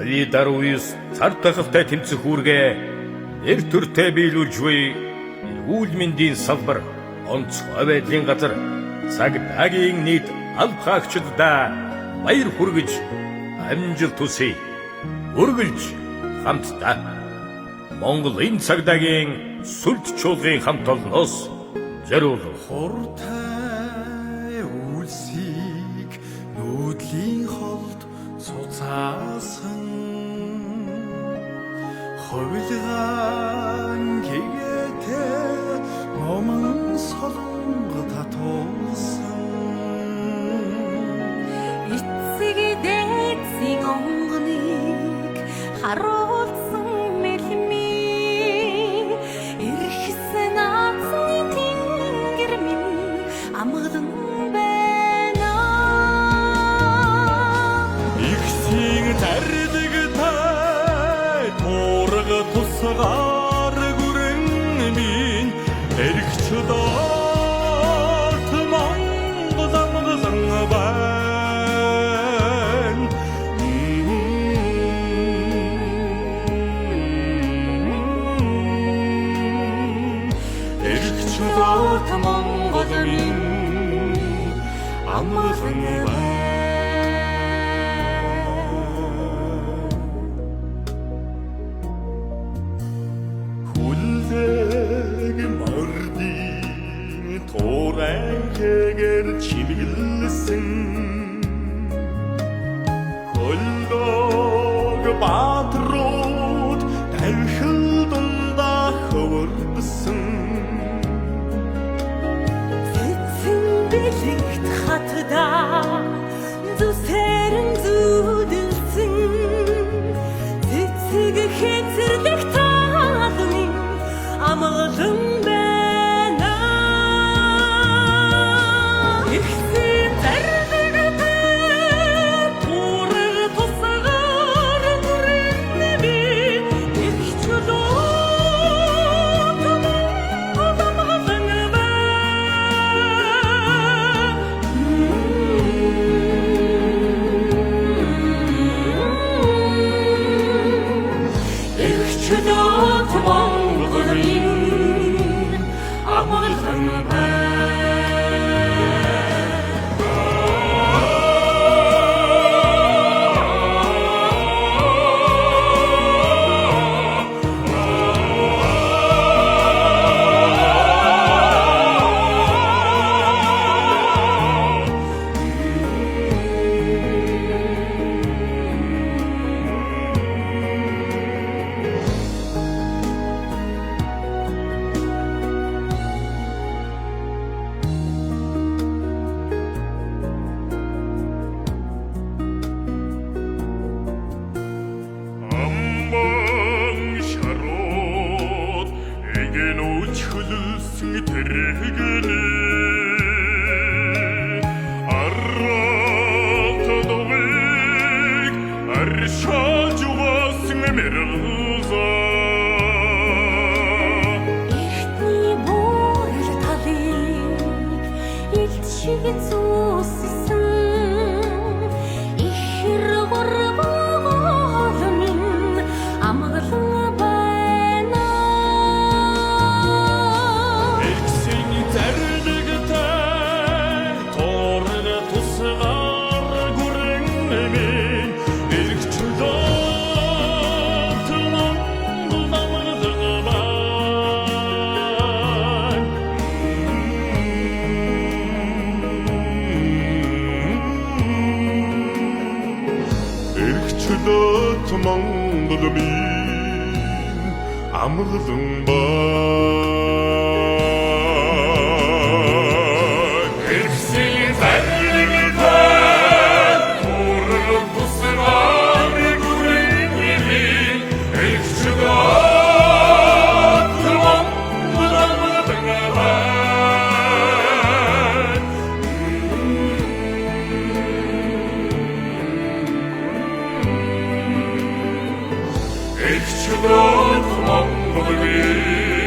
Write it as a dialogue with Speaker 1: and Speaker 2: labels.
Speaker 1: Авидар уяс цар тахалтай тэмцэх үүргээ нэр төртэй биелүүлж буй эрүүл мэндийн салбар, онцгой байдлын газар, цагдаагийн нийт алба хаагчдаа баяр хүргэж амжилт хүсье. Үргэлж хамтдаа Монголын цагдаагийн сүлд чуулгын хамт олноос зориулав.
Speaker 2: Хуртай үлсийг нүүдлийн холд цуцаасан ховлгаан гэгээтэй номон солонго татуулсан
Speaker 3: эцэг дээдсийн онгоныг харуулсан мэлми эрхэсэн наацны тэнгэр минь амгалан байна.
Speaker 2: ихсийн тардаг тай туурга тусгаар гүрэн минь эргч доот Монгол амгалан байна. эргч доот Монгол минь амгалан байна. хүлэг мордын туурайгээр чимгэлсэн хөлдөг баатрууд тавхил дундаа хөвөрдсөн
Speaker 3: Цэцэн бэлэгт хатдаа зүсэрэн зүудэлсэн цэцэг хэцэрлэх таалмын амгалан байна. Ихсэн зарлагтай туурга тусгаар гүрэн минь эргч доот Монгол амгалан эргч доот Монгол минь амгалан байна.
Speaker 2: амбан шарууд эгэн үчхэлсэн тэрэгэнэ аррат довыг аршаж угасан мэрэлза
Speaker 3: Ихний бүрэл талыг илт шиг зүүссэн ихэр горбогол минь амгалан байна.
Speaker 2: ихсийн зарлагтай туурга тусгаар гүрэн минь эргч доот Монгол амгалан байна. эргч доот Монгол минь амгалан байна. эргсийн зарлагтай туурга тусгаар гүрэн минь эргч доот Монгол амгалан байна. эргч доот Монгол минь